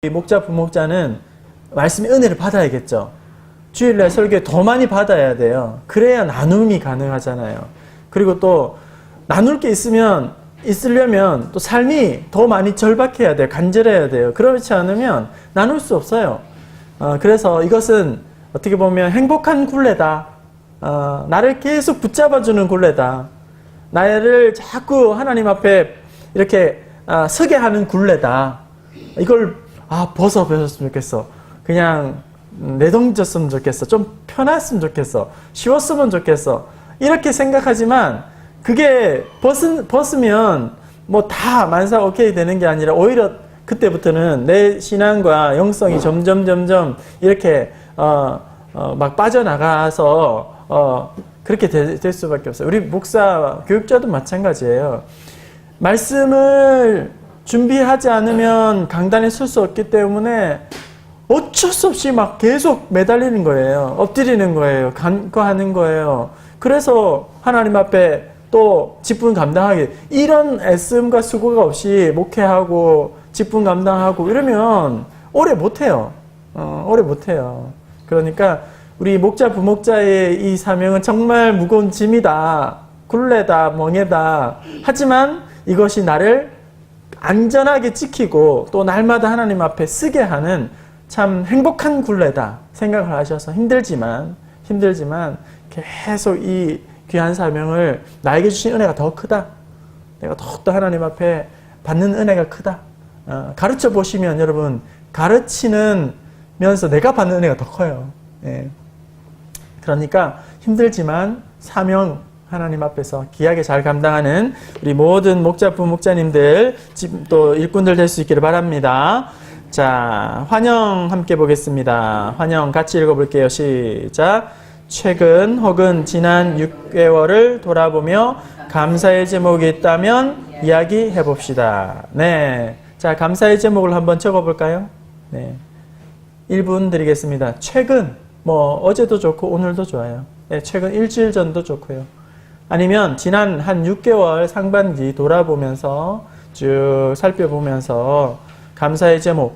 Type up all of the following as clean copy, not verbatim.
목자, 부목자는 말씀의 은혜를 받아야겠죠. 주일날 설교에 더 많이 받아야 돼요. 그래야 나눔이 가능하잖아요. 그리고 또 나눌 게 있으려면 또 삶이 더 많이 절박해야 돼요. 간절해야 돼요. 그렇지 않으면 나눌 수 없어요. 그래서 이것은 어떻게 보면 행복한 굴레다. 나를 계속 붙잡아주는 굴레다. 나를 자꾸 하나님 앞에 이렇게 서게 하는 굴레다. 이걸 벗어버렸으면 좋겠어. 그냥 내던졌으면 좋겠어. 좀 편했으면 좋겠어. 쉬웠으면 좋겠어. 이렇게 생각하지만 그게 벗으면 뭐 다 만사 오케이 되는 게 아니라 오히려 그때부터는 내 신앙과 영성이 점점 이렇게 막 빠져나가서 그렇게 될 수밖에 없어요. 우리 목사 교육자도 마찬가지예요. 말씀을 준비하지 않으면 강단에 설 수 없기 때문에 어쩔 수 없이 막 계속 매달리는 거예요. 엎드리는 거예요. 간과하는 거예요. 그래서 하나님 앞에 또 직분 감당하게, 이런 애씀과 수고가 없이 목회하고 직분 감당하고 이러면 오래 못해요. 오래 못해요. 그러니까 우리 목자 부목자의 이 사명은 정말 무거운 짐이다. 굴레다. 멍에다. 하지만 이것이 나를 안전하게 지키고 또 날마다 하나님 앞에 쓰게 하는 참 행복한 굴레다 생각을 하셔서 힘들지만 계속 이 귀한 사명을 나에게 주신 은혜가 더 크다. 내가 더욱더 하나님 앞에 받는 은혜가 크다. 가르쳐 보시면 여러분, 가르치면서 내가 받는 은혜가 더 커요. 예. 그러니까 힘들지만 사명 하나님 앞에서 귀하게 잘 감당하는 우리 모든 목자 부목자님들, 또 일꾼들 될 수 있기를 바랍니다. 자, 환영 함께 보겠습니다. 환영 같이 읽어볼게요. 시작. 최근 혹은 지난 6개월을 돌아보며 감사의 제목이 있다면 이야기해 봅시다. 네. 자, 감사의 제목을 한번 적어볼까요? 네. 1분 드리겠습니다. 최근, 어제도 좋고 오늘도 좋아요. 네, 최근 일주일 전도 좋고요. 아니면 지난 한 6개월 상반기 돌아보면서 쭉 살펴보면서 감사의 제목이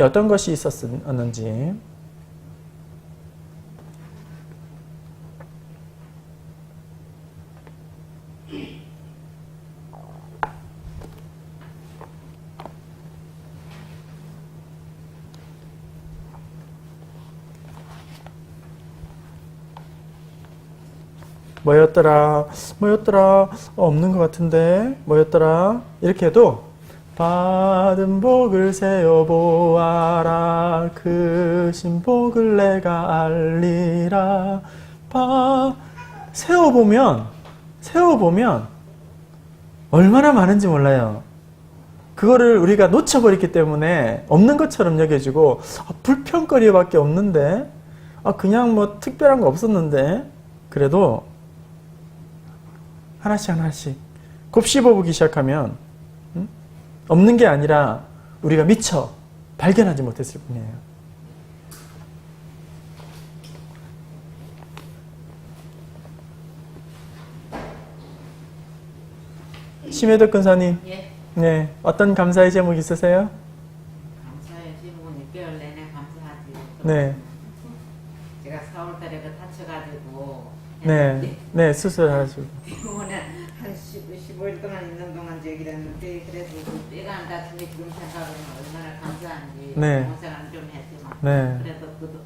어떤 것이 있었는지. 뭐였더라? 없는 것 같은데 뭐였더라? 이렇게 해도 받은 복을 세어보아라. 크신 복을 내가 알리라. 세어보면 얼마나 많은지 몰라요. 그거를 우리가 놓쳐버렸기 때문에 없는 것처럼 여겨지고, 불평거리밖에 없는데, 그냥 특별한 거 없었는데, 그래도 하나씩 곱씹어보기 시작하면 없는 게 아니라 우리가 미처 발견하지 못했을 뿐이에요. 심혜덕 근사님, 예. 네, 어떤 감사의 제목 있으세요? 감사의 제목은 6개월 내내 감사하지. 네. 제가 4월달에 다쳐가지고. 네, 수술하시고. 병원에 한 15일 동안 있는 동안 저기 했는데, 그래서 뼈가 안 다친 게 지금 생각하면 얼마나 감사한지. 네. 병원 생활은 좀 했지만. 네. 그래도 그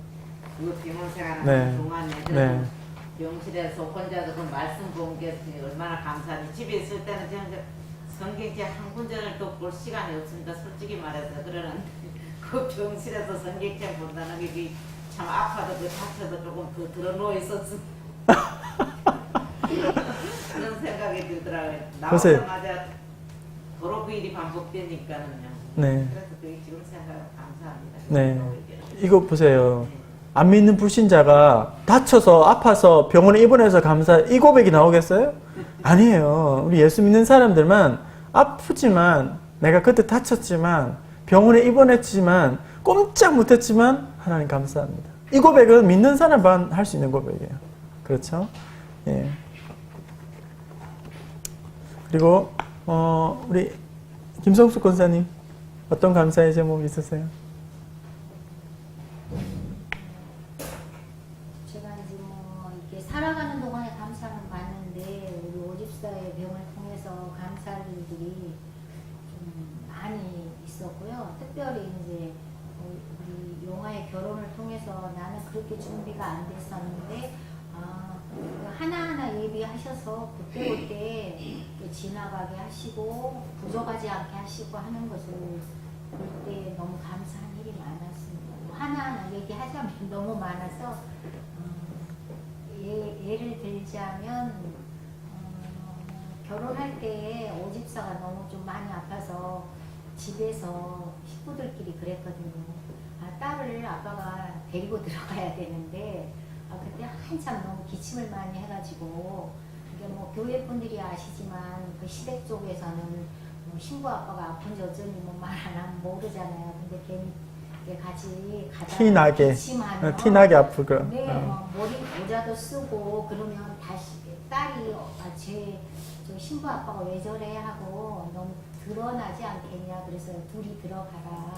병원 생활하는 네. 동안에 네. 병실에서 혼자서 그 말씀 본 게 얼마나 감사한지. 집에 있을 때는 진짜 성경책 한 군데를 또 볼 시간이 없습니다. 솔직히 말해서. 그러는 그 병실에서 성경책 본다는 게 참 아파도 다쳐도 조금 더 들어누워 있었습니다. 그런 생각이 들더라고요. 나오자마자 도로 그 일이 반복되니까는요. 네. 그래서 그게 지금 생각하면 감사합니다. 네. 이거 보세요. 안 믿는 불신자가 다쳐서 아파서 병원에 입원해서 이 고백이 나오겠어요? 아니에요. 우리 예수 믿는 사람들만 아프지만, 내가 그때 다쳤지만, 병원에 입원했지만, 꼼짝 못했지만 하나님 감사합니다. 이 고백은 믿는 사람만 할 수 있는 고백이에요. 그렇죠? 예. 그리고 우리 김성숙 권사님, 어떤 감사의 제목 있으세요? 제가 이제 뭐 이렇게 살아가는 동안에 감사는 많은데 우리 오집사의 병을 통해서 감사할 일들이 좀 많이 있었고요. 특별히 이제 우리 용화의 결혼을 통해서 나는 그렇게 준비가 안 됐었는데 하나하나 예비하셔서 그때그때 지나가게 하시고 부족하지 않게 하시고 하는 것을 볼 때 너무 감사한 일이 많았습니다. 하나하나 얘기하자면 너무 많아서 예를 들자면 결혼할 때에 오집사가 너무 좀 많이 아파서 집에서 식구들끼리 그랬거든요. 딸을 아빠가 데리고 들어가야 되는데 그때 한참 너무 기침을 많이 해가지고 이게 뭐 교회 분들이 아시지만 그 시댁 쪽에서는 뭐 신부 아빠가 아픈지 어쩌니 뭐 말 안 하면 모르잖아요. 근데 괜히 같이 티나게 기침하면 티나게 아프고 네, 뭐 머리 모자도 쓰고 그러면 다시 딸이 저 신부 아빠가 왜 저래 하고 너무 드러나지 않겠냐 그래서 둘이 들어가라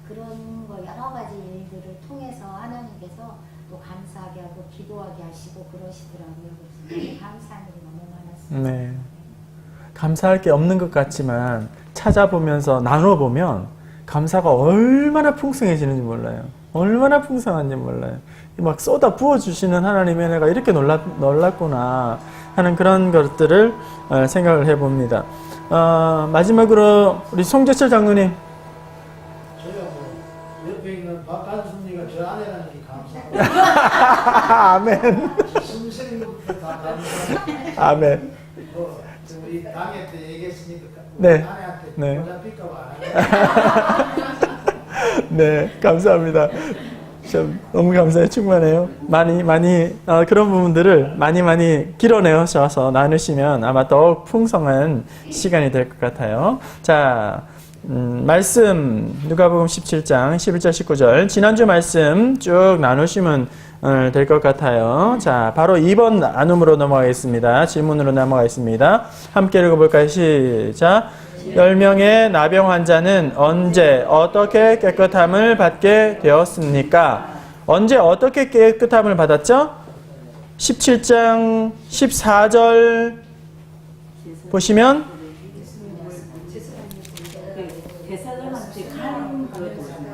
그런 거 여러 가지 일들을 통해서 하나님께서 또 감사하게 하고 기도하게 하시고 그러시더라고요. 그래서 감사한 일이 너무 많았습니다. 네. 감사할 게 없는 것 같지만 찾아보면서 나눠보면 감사가 얼마나 풍성해지는지 몰라요. 얼마나 풍성한지 몰라요. 막 쏟아 부어주시는 하나님의 은혜가 이렇게 놀랍구나 하는 그런 것들을 생각을 해봅니다. 마지막으로 우리 송재철 장로님. 저희가 뭐 옆에 있는 박한순이가 저 아내라는 게 감사하고 아멘. 선생님부터 다 감사하고 아멘. 이 강의 때 얘기했으니까 네. 아내한테 네. 모자 삐까봐 안 하고 네, 감사합니다. 참 너무 감사해 충만해요. 많이 그런 부분들을 많이 길어내셔서 나누시면 아마 더욱 풍성한 시간이 될 것 같아요. 자, 말씀 누가복음 17장 11절 19절 지난주 말씀 쭉 나누시면 될 것 같아요. 자, 바로 2번 나눔으로 넘어가겠습니다. 질문으로 넘어가겠습니다. 함께 읽어볼까요? 시작. 10명의 나병 환자는 언제 어떻게 깨끗함을 받게 되었습니까? 언제 어떻게 깨끗함을 받았죠? 17장 14절 보시면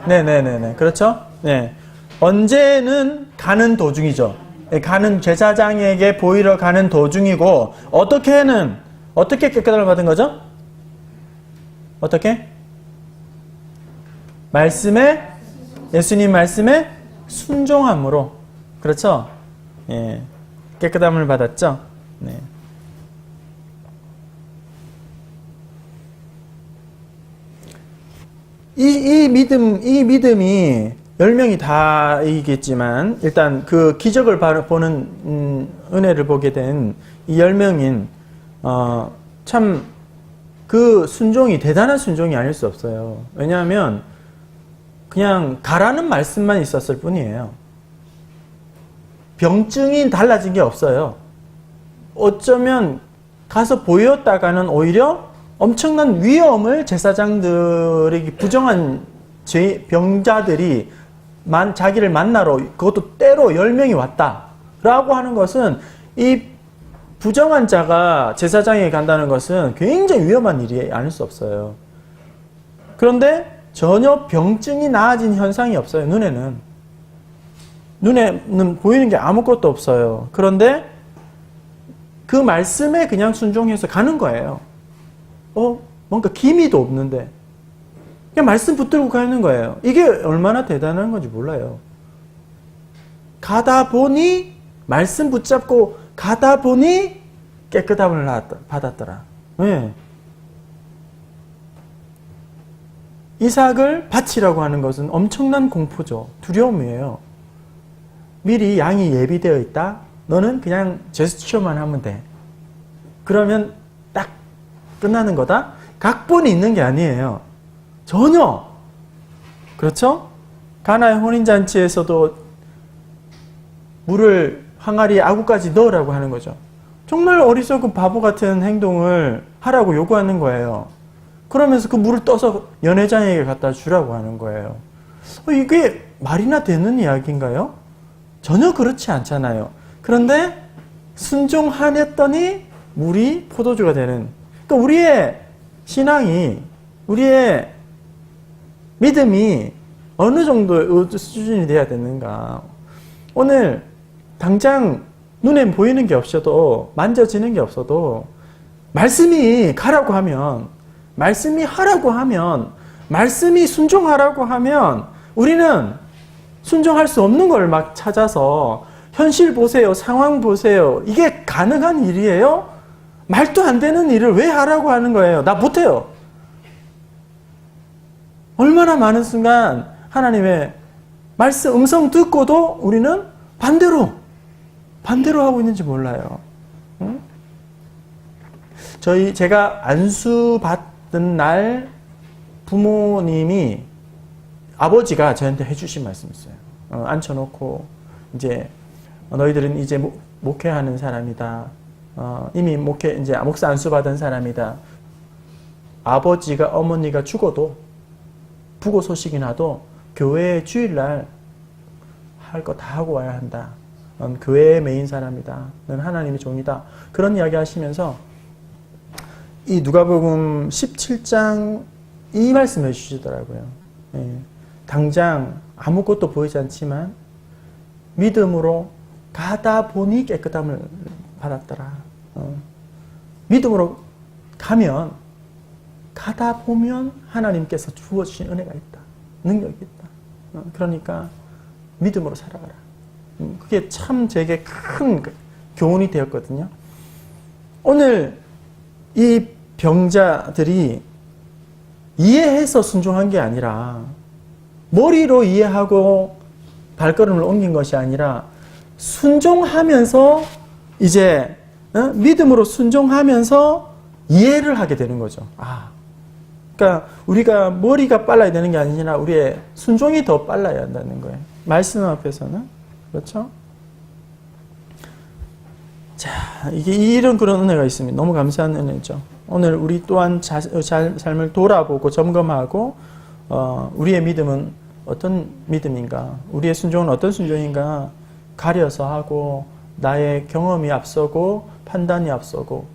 네네네네 그렇죠? 네. 언제는 가는 도중이죠. 가는 제사장에게 보이러 가는 도중이고 어떻게 깨끗함을 받은 거죠? 어떻게? 예수님 말씀에 순종함으로 그렇죠? 예, 깨끗함을 받았죠? 네. 이 믿음이 10명이 다이겠지만 일단 그 기적을 보는 은혜를 보게 된 이 10명인 참 그 순종이 대단한 순종이 아닐 수 없어요. 왜냐하면 그냥 가라는 말씀만 있었을 뿐이에요. 병증이 달라진 게 없어요. 어쩌면 가서 보였다가는 오히려 엄청난 위험을 제사장들에게 부정한 병자들이 자기를 만나러 그것도 때로 10명이 왔다라고 하는 것은 이 부정한 자가 제사장에게 간다는 것은 굉장히 위험한 일이 아닐 수 없어요. 그런데 전혀 병증이 나아진 현상이 없어요. 눈에는 보이는 게 아무것도 없어요. 그런데 그 말씀에 그냥 순종해서 가는 거예요. 뭔가 기미도 없는데 그냥 말씀 붙들고 가는 거예요. 이게 얼마나 대단한 건지 몰라요. 가다 보니 말씀 붙잡고 가다 보니 깨끗함을 받았더라. 네. 이삭을 바치라고 하는 것은 엄청난 공포죠. 두려움이에요. 미리 양이 예비되어 있다. 너는 그냥 제스처만 하면 돼. 그러면 딱 끝나는 거다. 각본이 있는 게 아니에요. 전혀. 그렇죠? 가나의 혼인잔치에서도 물을 항아리에 아구까지 넣으라고 하는 거죠. 정말 어리석은 바보 같은 행동을 하라고 요구하는 거예요. 그러면서 그 물을 떠서 연회장에게 갖다 주라고 하는 거예요. 이게 말이나 되는 이야기인가요? 전혀 그렇지 않잖아요. 그런데 순종하랬더니 물이 포도주가 되는. 그러니까 우리의 신앙이, 우리의 믿음이 어느 정도의 수준이 돼야 되는가. 오늘 당장 눈에 보이는 게 없어도, 만져지는 게 없어도 말씀이 가라고 하면, 말씀이 하라고 하면, 말씀이 순종하라고 하면 우리는 순종할 수 없는 걸 막 찾아서 현실 보세요, 상황 보세요. 이게 가능한 일이에요? 말도 안 되는 일을 왜 하라고 하는 거예요? 나 못해요. 얼마나 많은 순간 하나님의 말씀 음성 듣고도 우리는 반대로 하고 있는지 몰라요. 응? 제가 안수 받던 날 부모님이, 아버지가 저한테 해주신 말씀이 있어요. 앉혀놓고 이제 너희들은 이제 목회하는 사람이다. 이미 이제 목사 안수 받은 사람이다. 아버지가 어머니가 죽어도, 부고 소식이 나도 교회 주일날 할 거 다 하고 와야 한다. 넌 교회의 메인 사람이다. 넌 하나님의 종이다. 그런 이야기 하시면서 이 누가복음 17장 이 말씀 해주시더라고요. 예. 당장 아무것도 보이지 않지만 믿음으로 가다 보니 깨끗함을 받았더라. 믿음으로 가다 보면 하나님께서 주어주신 은혜가 있다. 능력이 있다. 그러니까 믿음으로 살아가라. 그게 참 제게 큰 교훈이 되었거든요. 오늘 이 병자들이 이해해서 순종한 게 아니라, 머리로 이해하고 발걸음을 옮긴 것이 아니라 순종하면서 이제 믿음으로 순종하면서 이해를 하게 되는 거죠. 그러니까 우리가 머리가 빨라야 되는 게 아니라 우리의 순종이 더 빨라야 한다는 거예요. 말씀 앞에서는. 그렇죠? 자, 이런 그런 은혜가 있습니다. 너무 감사한 은혜죠. 오늘 우리 또한 삶을 돌아보고 점검하고, 우리의 믿음은 어떤 믿음인가, 우리의 순종은 어떤 순종인가 가려서 하고, 나의 경험이 앞서고 판단이 앞서고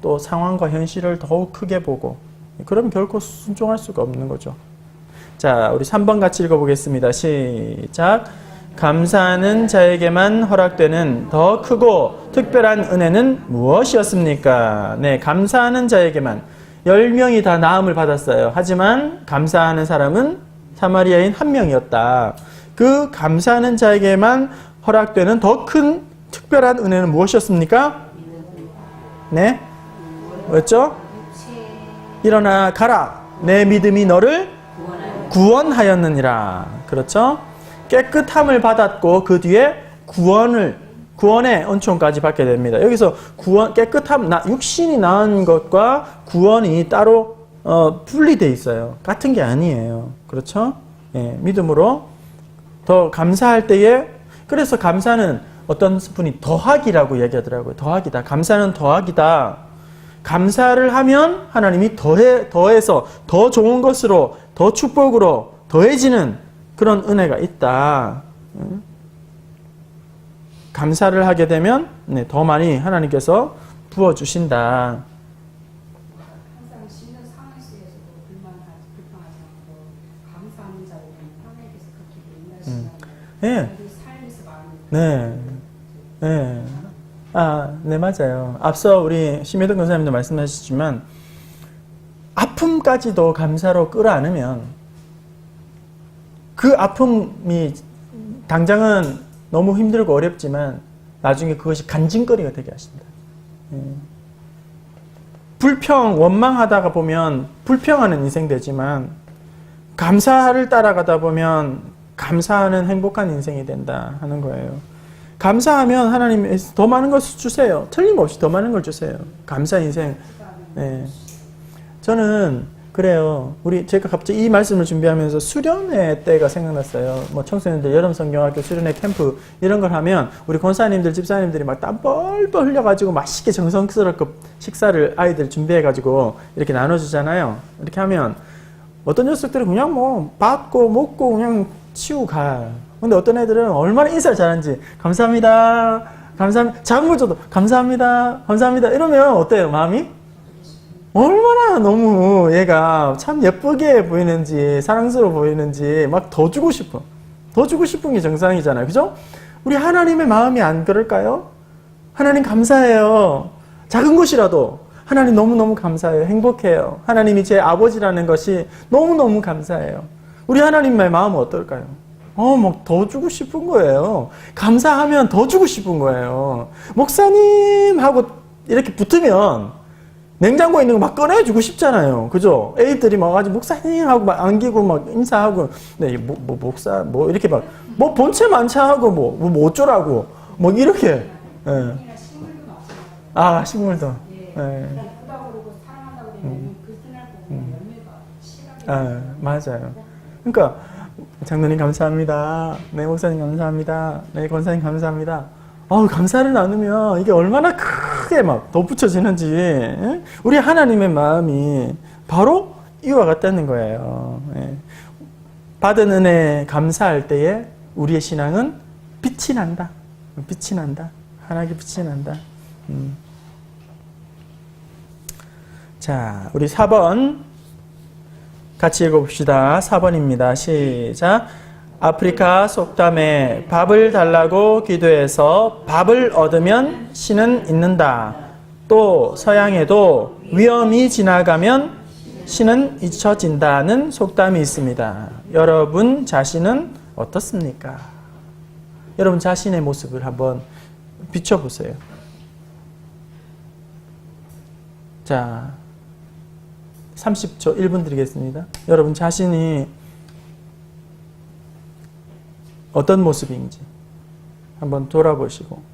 또 상황과 현실을 더욱 크게 보고, 그럼 결코 순종할 수가 없는 거죠. 자, 우리 3번 같이 읽어보겠습니다. 시작. 감사하는 자에게만 허락되는 더 크고 특별한 은혜는 무엇이었습니까? 네, 감사하는 자에게만. 10명이 다 나음을 받았어요. 하지만 감사하는 사람은 사마리아인 한 명이었다. 그 감사하는 자에게만 허락되는 더 큰 특별한 은혜는 무엇이었습니까? 네? 뭐였죠? 일어나 가라. 내 믿음이 너를 구원하였느니라. 그렇죠? 깨끗함을 받았고 그 뒤에 구원의恩총까지 받게 됩니다. 여기서 깨끗함, 육신이 나은 것과 구원이 따로 분리되어 있어요. 같은 게 아니에요. 그렇죠? 예, 믿음으로 더 감사할 때에, 그래서 감사는 어떤 분이 더하기라고 얘기하더라고요. 더하기다. 감사는 더하기다. 감사를 하면 하나님이 더해서 더 좋은 것으로, 더 축복으로 더해지는 그런 은혜가 있다. 감사를 하게 되면 더 많이 하나님께서 부어주신다. 항상 쉬는 상황 속에서도 불평하지 않고 감사하는 자에게는 하나님께서 그렇게 인내하시는 네. 우리 삶에서 많은 네. 네, 맞아요. 앞서 우리 심혜동 권사님도 말씀하셨지만 아픔까지도 감사로 끌어안으면 그 아픔이 당장은 너무 힘들고 어렵지만 나중에 그것이 간증거리가 되게 하신다. 원망하다가 보면 불평하는 인생 되지만 감사를 따라가다 보면 감사하는 행복한 인생이 된다 하는 거예요. 감사하면 하나님이 더 많은 것을 주세요. 틀림없이 더 많은 걸 주세요. 감사 인생. 네. 저는 그래요. 제가 갑자기 이 말씀을 준비하면서 수련회 때가 생각났어요. 뭐 청소년들 여름 성경학교 수련회 캠프 이런 걸 하면 우리 권사님들, 집사님들이 막 땀 뻘뻘 흘려가지고 맛있게 정성스럽게 식사를 아이들 준비해가지고 이렇게 나눠주잖아요. 이렇게 하면 어떤 녀석들은 그냥 뭐 받고 먹고 그냥 치우고 가요. 근데 어떤 애들은 얼마나 인사를 잘하는지 감사합니다. 감사합니다. 작은 걸 줘도 감사합니다. 감사합니다. 이러면 어때요? 마음이? 얼마나 너무 얘가 참 예쁘게 보이는지 사랑스러워 보이는지 막 더 주고 싶어. 더 주고 싶은 게 정상이잖아요. 그죠? 우리 하나님의 마음이 안 그럴까요? 하나님 감사해요. 작은 것이라도 하나님 너무너무 감사해요. 행복해요. 하나님이 제 아버지라는 것이 너무너무 감사해요. 우리 하나님의 마음은 어떨까요? 막 더 주고 싶은 거예요. 감사하면 더 주고 싶은 거예요. 목사님 하고 이렇게 붙으면 냉장고에 있는 거 막 꺼내주고 싶잖아요. 그죠? 애들이 막 아주 목사님 하고 막 안기고 막 인사하고, 네, 목사, 이렇게 막, 본체 만차하고 뭐 어쩌라고, 이렇게. 예. 식물도 없어요. 아, 식물도. 예. 예. 예쁘다고 그러고 사랑한다고 그러면 그 그날 보면 열매가 실하게. 아, 맞아요. 그러니까, 장로님 감사합니다. 네, 목사님 감사합니다. 네, 권사님 감사합니다. 감사를 나누면 이게 얼마나 크게 막 덧붙여지는지, 예? 우리 하나님의 마음이 바로 이와 같다는 거예요. 예. 받은 은혜 감사할 때에 우리의 신앙은 빛이 난다. 빛이 난다. 하나님의 빛이 난다. 자, 우리 4번 같이 읽어봅시다. 4번입니다. 시작. 아프리카 속담에 밥을 달라고 기도해서 밥을 얻으면 신은 있는다. 또 서양에도 위험이 지나가면 신은 잊혀진다는 속담이 있습니다. 여러분 자신은 어떻습니까? 여러분 자신의 모습을 한번 비춰보세요. 자, 30초 1분 드리겠습니다. 여러분 자신이 어떤 모습인지 한번 돌아보시고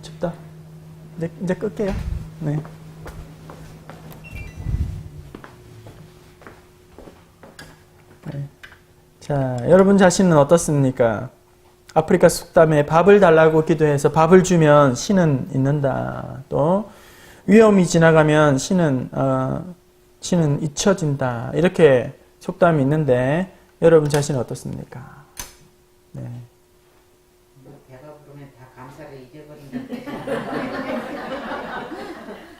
춥다. 이제 끌게요. 네. 네. 자, 여러분 자신은 어떻습니까? 아프리카 속담에 밥을 달라고 기도해서 밥을 주면 신은 있는다. 또 위험이 지나가면 신은 잊혀진다. 이렇게 속담이 있는데 여러분 자신은 어떻습니까? 네. 배가 부르면 다 감사를 잊어버린다.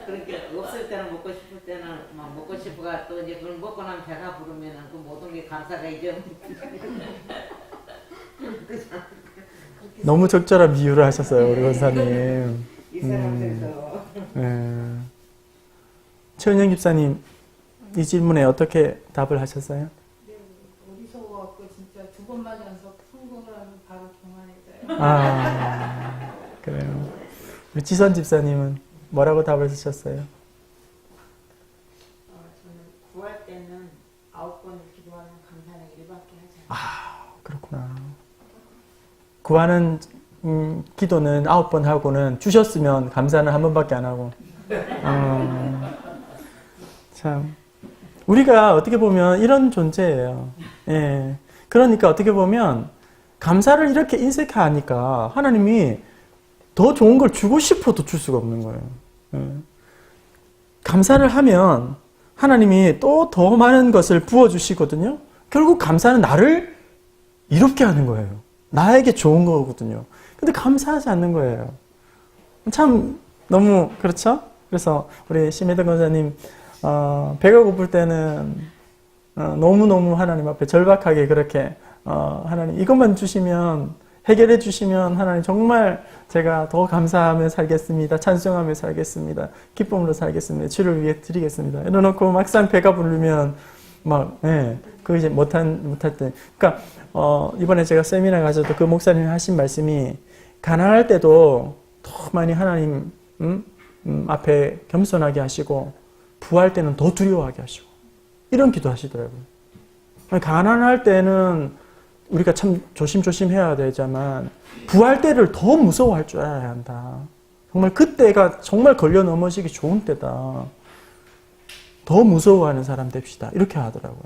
그러니까 없을 때는 먹고 싶을 때는 막 먹고 싶어가 또 이제 그걸 먹고 나면 배가 부르면은 그 모든 게 감사가 잊어버린다. 너무 적절한 비유를 하셨어요, 우리 권사님. 이 사람들도 네. 최은영 집사님, 이 질문에 어떻게 답을 하셨어요? 네, 어디서 와갖고 진짜 두 번 맞아서 성공을 하면 바로 교만해져요. 아, 그래요. 우리 지선 집사님은 뭐라고 답을 쓰셨어요? 저는 구할 때는 9번을 기도하면 감사는 1밖에 하지 않아요. 아, 그렇구나. 구하는 기도는 9번 하고는 주셨으면 감사는 한 번밖에 안 하고. 참. 우리가 어떻게 보면 이런 존재예요. 예. 그러니까 어떻게 보면 감사를 이렇게 인색하니까 하나님이 더 좋은 걸 주고 싶어도 줄 수가 없는 거예요. 예. 감사를 하면 하나님이 또 더 많은 것을 부어주시거든요. 결국 감사는 나를 이롭게 하는 거예요. 나에게 좋은 거거든요. 근데 감사하지 않는 거예요. 참 너무 그렇죠? 그래서 우리 심혜덕 권사님 배가 고플 때는 너무너무 하나님 앞에 절박하게 그렇게 하나님 이것만 주시면 해결해 주시면 하나님 정말 제가 더 감사하며 살겠습니다. 찬송하며 살겠습니다. 기쁨으로 살겠습니다. 주를 위해 드리겠습니다. 이러놓고 막상 배가 부르면 막, 예, 그 이제 못할 때. 그러니까, 이번에 제가 세미나 가서도 그 목사님이 하신 말씀이 가난할 때도 더 많이 하나님, 앞에 겸손하게 하시고, 부할 때는 더 두려워하게 하시고, 이런 기도 하시더라고요. 가난할 때는 우리가 참 조심조심 해야 되지만, 부할 때를 더 무서워할 줄 알아야 한다. 정말 그때가 정말 걸려 넘어지기 좋은 때다. 더 무서워하는 사람 됩시다. 이렇게 하더라고요.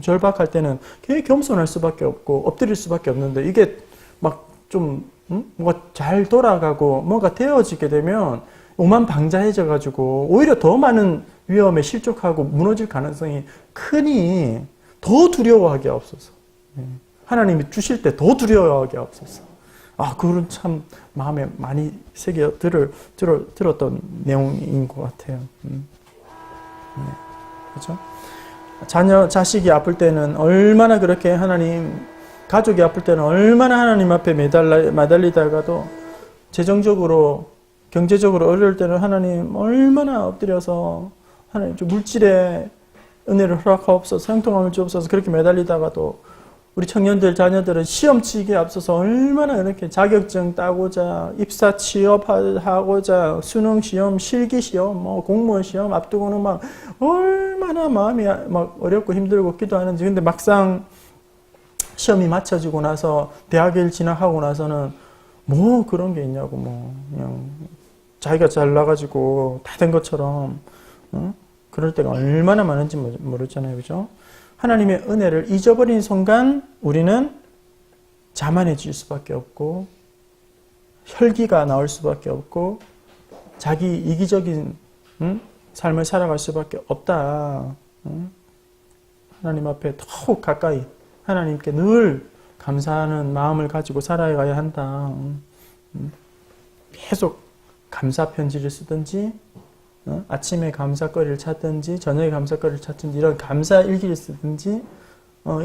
절박할 때는 되게 겸손할 수밖에 없고 엎드릴 수밖에 없는데 이게 막 좀 뭐가 잘 돌아가고 뭐가 되어지게 되면 오만방자해져 가지고 오히려 더 많은 위험에 실족하고 무너질 가능성이 크니 더 두려워하게 없어서 하나님이 주실 때 더 두려워하게 없어서 그건 참 마음에 많이 새겨 들었던 내용인 것 같아요. 그렇죠? 자식이 아플 때는 얼마나 그렇게 가족이 아플 때는 얼마나 하나님 앞에 매달리다가도 재정적으로, 경제적으로 어려울 때는 하나님 얼마나 엎드려서 하나님 좀 물질의 은혜를 허락하옵소서, 형통함을 주옵소서 그렇게 매달리다가도 우리 청년들, 자녀들은 시험 치기에 앞서서 얼마나 이렇게 자격증 따고자, 입사 취업하고자, 수능 시험, 실기 시험, 공무원 시험 앞두고는 막 얼마나 마음이 막 어렵고 힘들고 기도하는지. 근데 막상 시험이 마쳐지고 나서 대학을 진학하고 나서는 뭐 그런 게 있냐고 그냥 자기가 잘나가지고 다 된 것처럼 그럴 때가 얼마나 많은지 모르잖아요, 그죠? 하나님의 은혜를 잊어버린 순간 우리는 자만해질 수밖에 없고 혈기가 나올 수밖에 없고 자기 이기적인 삶을 살아갈 수밖에 없다. 하나님 앞에 더욱 가까이 하나님께 늘 감사하는 마음을 가지고 살아가야 한다. 계속 감사 편지를 쓰든지 아침에 감사거리를 찾든지 저녁에 감사거리를 찾든지 이런 감사 일기를 쓰든지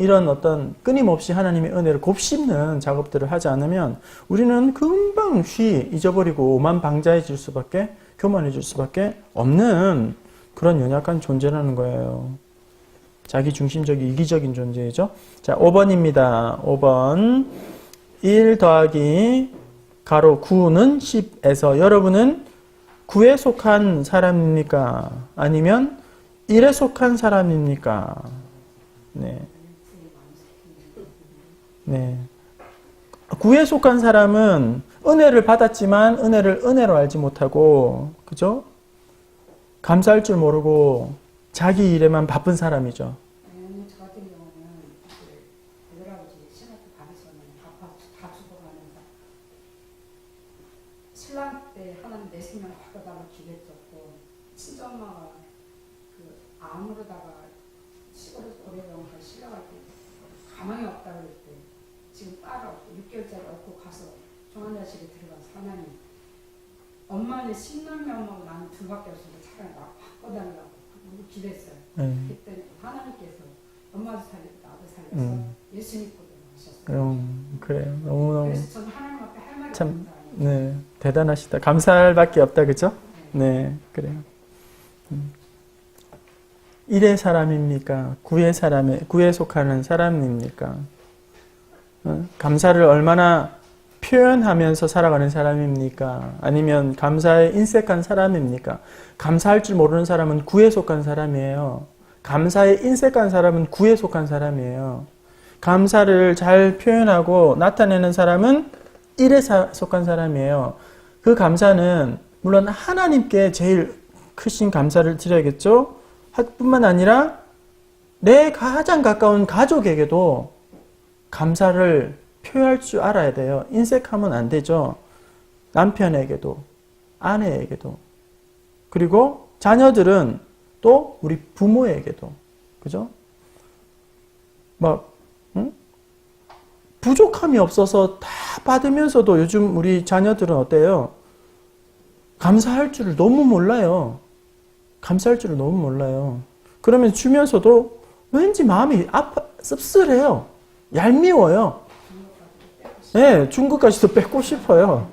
이런 어떤 끊임없이 하나님의 은혜를 곱씹는 작업들을 하지 않으면 우리는 금방 잊어버리고 오만방자해질 수밖에, 교만해질 수밖에 없는 그런 연약한 존재라는 거예요. 자기중심적인 이기적인 존재죠. 자, 5번입니다. 5번 1 더하기 가로 9는 10에서 여러분은 9에 속한 사람입니까? 아니면 1에 속한 사람입니까? 네. 9에 속한 사람은 은혜를 받았지만 은혜를 은혜로 알지 못하고, 그죠? 감사할 줄 모르고 자기 일에만 바쁜 사람이죠. 저 같은 경우는 외할아버지 신학교 가기 전에 다 죽어가면서 신랑 때 하나님 내 생명 바꿔달라고 기도했었고, 친정엄마가 그 암으로다가 시골에서 오래병원 가서 실려갈 때 가망이 없다고 그럴 때 지금 딸 없고 6개월짜리 얻고 가서 종환자실에 들어가서 하나님 엄마는 신남이 엄마고 나는 둘밖에 없으니까 차라리 나 바꿔달라고 기도했어요. 그때 하나님께서 엄마도 살리고 나도 살려서 예수 믿고 하셨어요. 그래요. 너무너무. 그래서 저는 하나님 앞에 할 말이 참, 없는 사람이에요. 네, 대단하시다. 감사할 밖에 없다, 그죠? 네, 그래요. 1의 사람입니까? 9에 속하는 사람입니까? 감사를 얼마나 표현하면서 살아가는 사람입니까? 아니면 감사에 인색한 사람입니까? 감사할 줄 모르는 사람은 9에 속한 사람이에요. 감사에 인색한 사람은 9에 속한 사람이에요. 감사를 잘 표현하고 나타내는 사람은 1에 속한 사람이에요. 그 감사는 물론 하나님께 제일 크신 감사를 드려야겠죠? 뿐만 아니라 내 가장 가까운 가족에게도 감사를 표현할 줄 알아야 돼요. 인색하면 안 되죠. 남편에게도, 아내에게도. 그리고 자녀들은 또 우리 부모에게도. 그죠? 부족함이 없어서 다 받으면서도 요즘 우리 자녀들은 어때요? 감사할 줄을 너무 몰라요. 감사할 줄을 너무 몰라요. 그러면 주면서도 왠지 마음이 씁쓸해요. 얄미워요. 예, 중국까지도 뺏고 싶어요.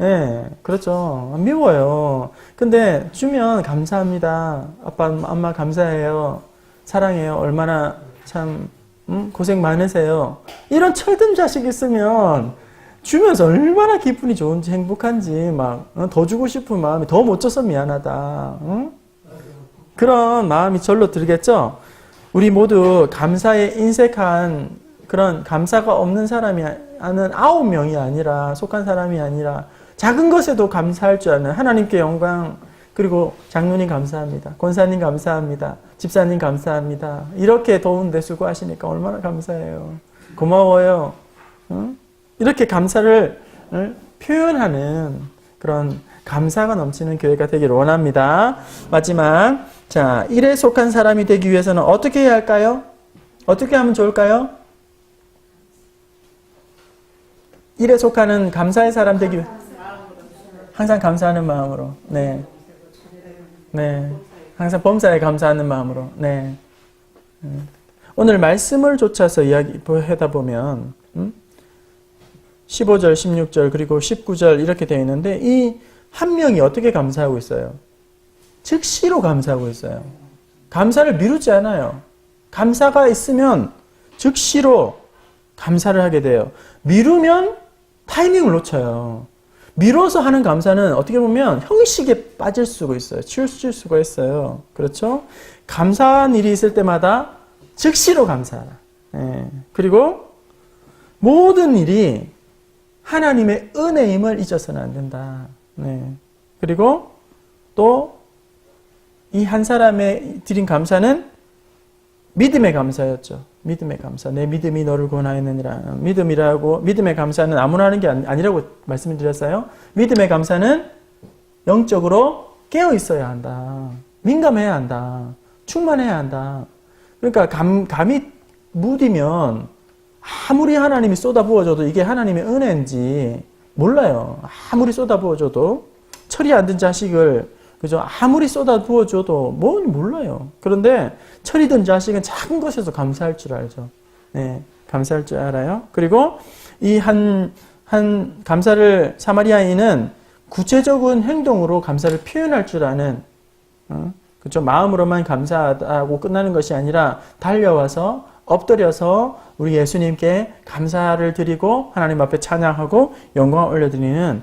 예, 그렇죠. 미워요. 근데 주면 감사합니다. 아빠, 엄마 감사해요. 사랑해요. 얼마나 참, 고생 많으세요. 이런 철든 자식 있으면 주면서 얼마나 기분이 좋은지 행복한지 막 더 주고 싶은 마음이 더 못 줘서 미안하다. 응? 그런 마음이 절로 들겠죠? 우리 모두 감사에 인색한 그런 감사가 없는 사람이 아는 9명이 아니라 속한 사람이 아니라 작은 것에도 감사할 줄 아는 하나님께 영광 그리고 장로님 감사합니다. 권사님 감사합니다. 집사님 감사합니다. 이렇게 더운데 수고하시니까 얼마나 감사해요. 고마워요. 응? 이렇게 감사를 표현하는 그런 감사가 넘치는 교회가 되기를 원합니다. 마지막 자, 일에 속한 사람이 되기 위해서는 어떻게 해야 할까요? 어떻게 하면 좋을까요? 일에 속하는 감사의 사람 되기 위해 항상 감사하는 마음으로. 네. 네. 항상 범사에 감사하는 마음으로. 네. 오늘 말씀을 좇아서 이야기하다 보면 15절, 16절, 그리고 19절 이렇게 되어 있는데 이 한 명이 어떻게 감사하고 있어요? 즉시로 감사하고 있어요. 감사를 미루지 않아요. 감사가 있으면 즉시로 감사를 하게 돼요. 미루면 타이밍을 놓쳐요. 미뤄서 하는 감사는 어떻게 보면 형식에 빠질 수가 있어요. 치우칠 수가 있어요. 그렇죠? 감사한 일이 있을 때마다 즉시로 감사하라. 예. 그리고 모든 일이 하나님의 은혜임을 잊어서는 안 된다. 네. 그리고 또 이 한 사람의 드린 감사는 믿음의 감사였죠. 믿음의 감사. 내 믿음이 너를 구원하였느니라. 믿음의 감사는 아무나 하는 게 아니라고 말씀을 드렸어요. 믿음의 감사는 영적으로 깨어 있어야 한다. 민감해야 한다. 충만해야 한다. 그러니까 감이 무디면 아무리 하나님이 쏟아부어줘도 이게 하나님의 은혜인지 몰라요. 아무리 쏟아부어줘도 철이 안 든 자식을 그죠? 아무리 쏟아부어줘도 뭔 몰라요. 그런데 철이 든 자식은 작은 것에서 감사할 줄 알죠. 네, 감사할 줄 알아요. 그리고 이 한 감사를 사마리아인은 구체적인 행동으로 감사를 표현할 줄 아는 그죠? 마음으로만 감사하고 끝나는 것이 아니라 달려와서 엎드려서 우리 예수님께 감사를 드리고 하나님 앞에 찬양하고 영광을 올려드리는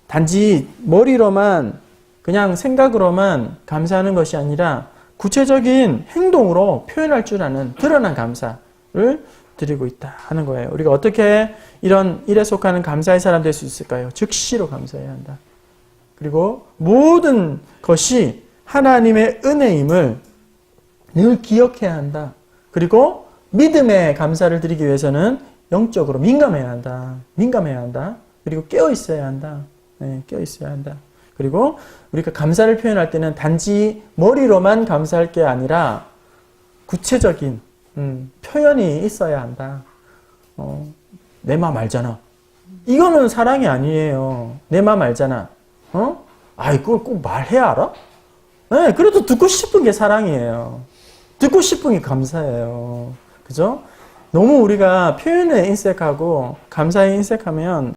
단지 머리로만 그냥 생각으로만 감사하는 것이 아니라 구체적인 행동으로 표현할 줄 아는 드러난 감사를 드리고 있다 하는 거예요. 우리가 어떻게 이런 일에 속하는 감사의 사람 될 수 있을까요? 즉시로 감사해야 한다. 그리고 모든 것이 하나님의 은혜임을 늘 기억해야 한다. 그리고 믿음의 감사를 드리기 위해서는 영적으로 민감해야 한다. 민감해야 한다. 그리고 깨어 있어야 한다. 네, 깨어 있어야 한다. 그리고 우리가 감사를 표현할 때는 단지 머리로만 감사할 게 아니라 구체적인 표현이 있어야 한다. 내 맘 알잖아. 이거는 사랑이 아니에요. 내 맘 알잖아. 그걸 꼭 말해야 알아? 네, 그래도 듣고 싶은 게 사랑이에요. 듣고 싶은 게 감사예요. 그죠? 너무 우리가 표현에 인색하고 감사에 인색하면